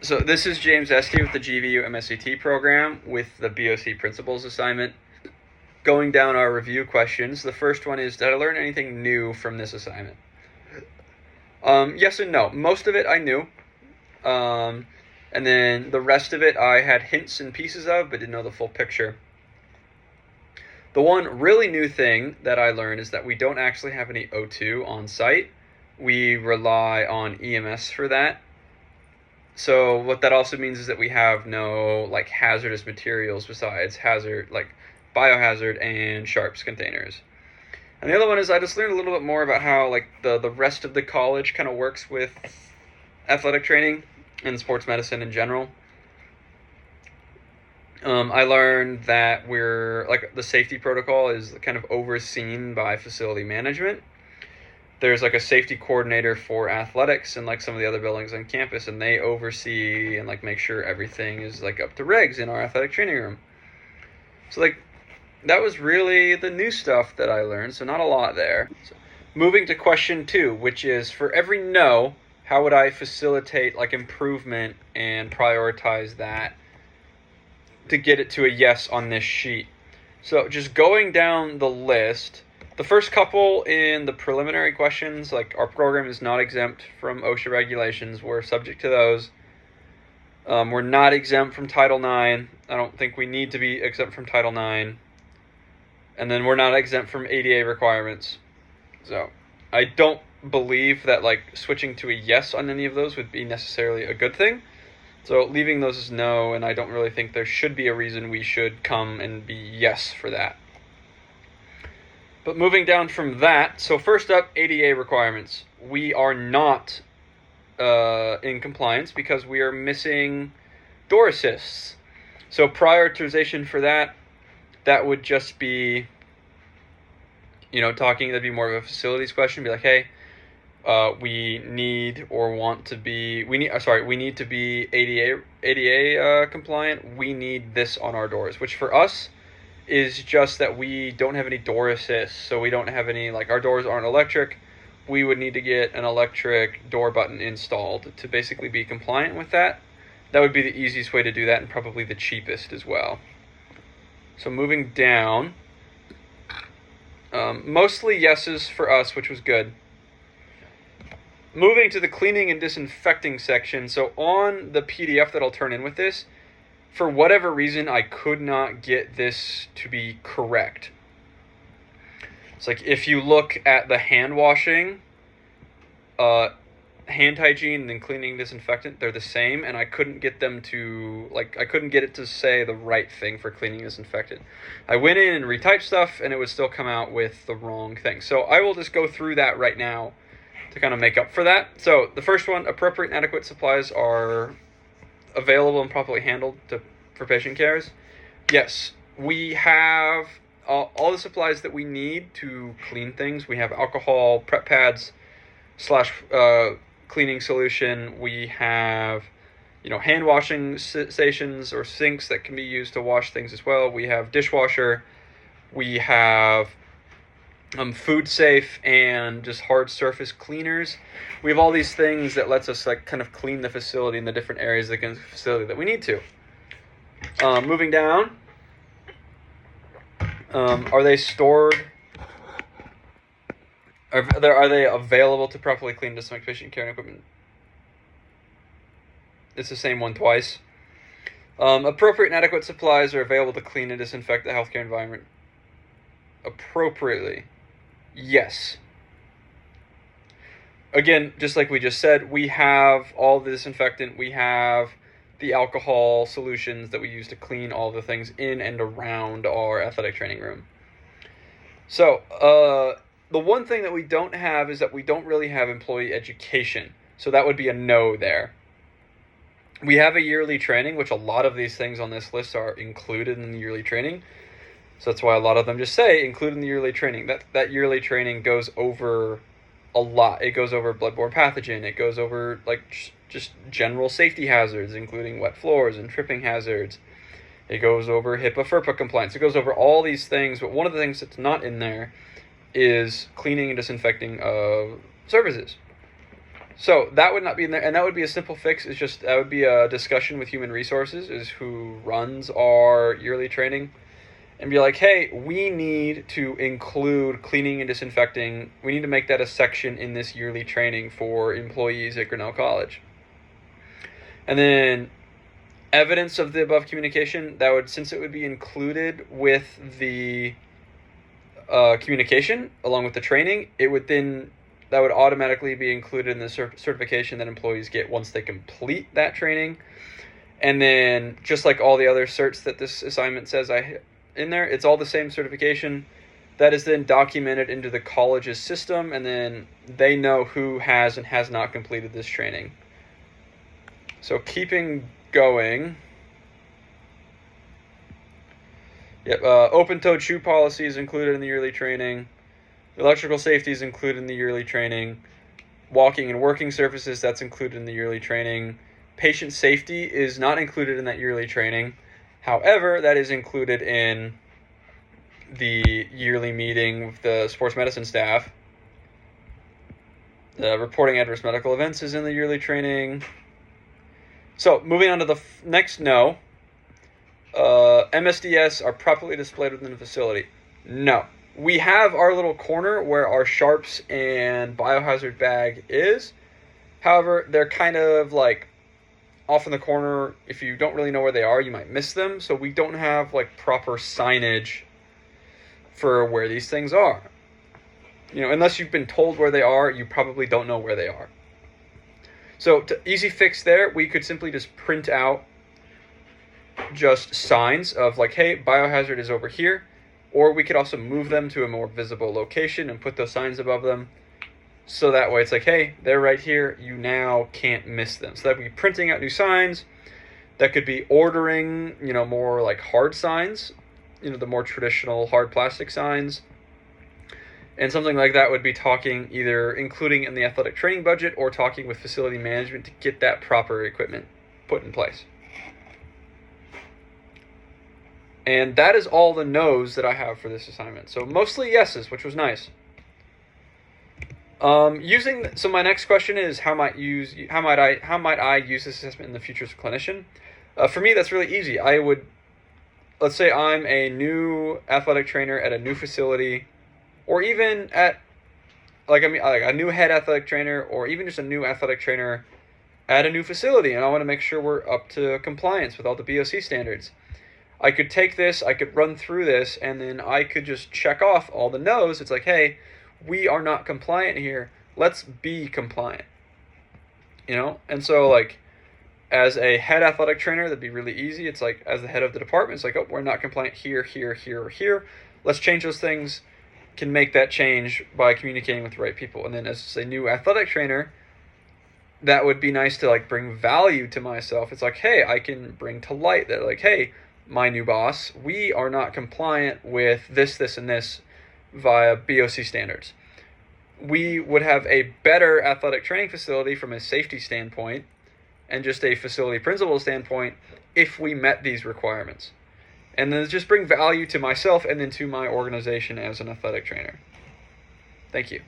So this is James Esky with the GVU MSAT program with the BOC Principles assignment. Going down our review questions, the first one is, did I learn anything new from this assignment? Yes and no. Most of it I knew. And then the rest of it I had hints and pieces of, but didn't know the full picture. The one really new thing that I learned is that we don't actually have any O2 on site. We rely on EMS for that. So what that also means is that we have no hazardous materials besides biohazard and sharps containers. And the other one is I just learned a little bit more about how the rest of the college kind of works with athletic training and sports medicine in general. I learned that the safety protocol is kind of overseen by facility management. There's a safety coordinator for athletics and some of the other buildings on campus, and they oversee and make sure everything is up to regs in our athletic training room. So that was really the new stuff that I learned, so not a lot there. So, moving to question 2, which is, for every no, how would I facilitate improvement and prioritize that to get it to a yes on this sheet? So just going down the list, the first couple in the preliminary questions, our program is not exempt from OSHA regulations. We're subject to those. We're not exempt from Title IX. I don't think we need to be exempt from Title IX. And then we're not exempt from ADA requirements. So I don't believe that switching to a yes on any of those would be necessarily a good thing. So leaving those as no, and I don't really think there should be a reason we should come and be yes for that. But moving down from that, so first up, ADA requirements. We are not in compliance because we are missing door assists. So prioritization for that would just be, that'd be more of a facilities question. Be hey, we need to be ADA compliant. We need this on our doors, which for us is just that we don't have any door assists. So we don't have any, our doors aren't electric. We would need to get an electric door button installed to basically be compliant with that. That would be the easiest way to do that and probably the cheapest as well. So moving down, mostly yeses for us, which was good. Moving to the cleaning and disinfecting section. So on the PDF that I'll turn in with this, for whatever reason, I could not get this to be correct. It's if you look at the hand washing, hand hygiene, and cleaning disinfectant, they're the same, and I couldn't get them to, I couldn't get it to say the right thing for cleaning disinfectant. I went in and retyped stuff, and it would still come out with the wrong thing. So I will just go through that right now to kind of make up for that. So the first one, appropriate and adequate supplies are available and properly handled for patient cares. Yes, we have all the supplies that we need to clean things. We have alcohol, prep pads, / cleaning solution. We have, hand washing stations or sinks that can be used to wash things as well. We have dishwasher. We have food safe and just hard surface cleaners. We have all these things that lets us kind of clean the facility in the different areas of the facility that we need to. Moving down, are they stored? Are they available to properly clean, disinfect patient care and equipment? It's the same one twice. Appropriate and adequate supplies are available to clean and disinfect the healthcare environment appropriately. Yes. Again, just like we just said, we have all the disinfectant. We have the alcohol solutions that we use to clean all the things in and around our athletic training room. So, the one thing that we don't have is that we don't really have employee education. So that would be a no there. We have a yearly training, which a lot of these things on this list are included in the yearly training. So that's why a lot of them just say include in the yearly training. That yearly training goes over a lot. It goes over bloodborne pathogen. It goes over just general safety hazards, including wet floors and tripping hazards. It goes over HIPAA-FERPA compliance. It goes over all these things, but one of the things that's not in there is cleaning and disinfecting of surfaces. So that would not be in there, and that would be a simple fix. Is just that would be a discussion with human resources, is who runs our yearly training, and be like, hey, we need to include cleaning and disinfecting. We need to make that a section in this yearly training for employees at Grinnell College. And then evidence of the above communication, that would, since it would be included with the communication along with the training, it would then, that would automatically be included in the certification that employees get once they complete that training. And then just like all the other certs that this assignment says in there, it's all the same certification that is then documented into the college's system, and then they know who has and has not completed this training. So keeping going. Yep, open-toed shoe policy is included in the yearly training. Electrical safety is included in the yearly training. Walking and working surfaces, that's included in the yearly training. Patient safety is not included in that yearly training. However, that is included in the yearly meeting with the sports medicine staff. The reporting adverse medical events is in the yearly training. So, moving on to the next no. MSDS are properly displayed within the facility. No. We have our little corner where our sharps and biohazard bag is. However, they're kind of like off in the corner. If you don't really know where they are, you might miss them. So we don't have like proper signage for where these things are. You know, unless you've been told where they are, you probably don't know where they are. So easy fix there, we could simply just print out just signs of like, hey, biohazard is over here. Or we could also move them to a more visible location and put those signs above them. So that way it's like, hey, they're right here. You now can't miss them. So that would be printing out new signs. That could be ordering, you know, more like hard signs, you know, the more traditional hard plastic signs. And something like that would be talking, either including in the athletic training budget or talking with facility management to get that proper equipment put in place. And that is all the no's that I have for this assignment. So mostly yeses, which was nice. So my next question is how might I use this assessment in the future as a clinician? For me, that's really easy. Let's say I'm a new athletic trainer at a new facility, or even at a new head athletic trainer, or even just a new athletic trainer at a new facility, and I want to make sure we're up to compliance with all the BOC standards. I could take this, I could run through this, and then I could just check off all the no's. It's like, hey, we are not compliant here. Let's be compliant. You know? And so, like, as a head athletic trainer, that'd be really easy. It's like, as the head of the department, it's like, oh, we're not compliant here, here, here, or here. Let's change those things. Can make that change by communicating with the right people. And then as a new athletic trainer, that would be nice to, like, bring value to myself. It's like, hey, I can bring to light that, like, hey, my new boss, we are not compliant with this, this, and this via BOC standards. We would have a better athletic training facility from a safety standpoint and just a facility principal standpoint if we met these requirements. And then just bring value to myself and then to my organization as an athletic trainer. Thank you.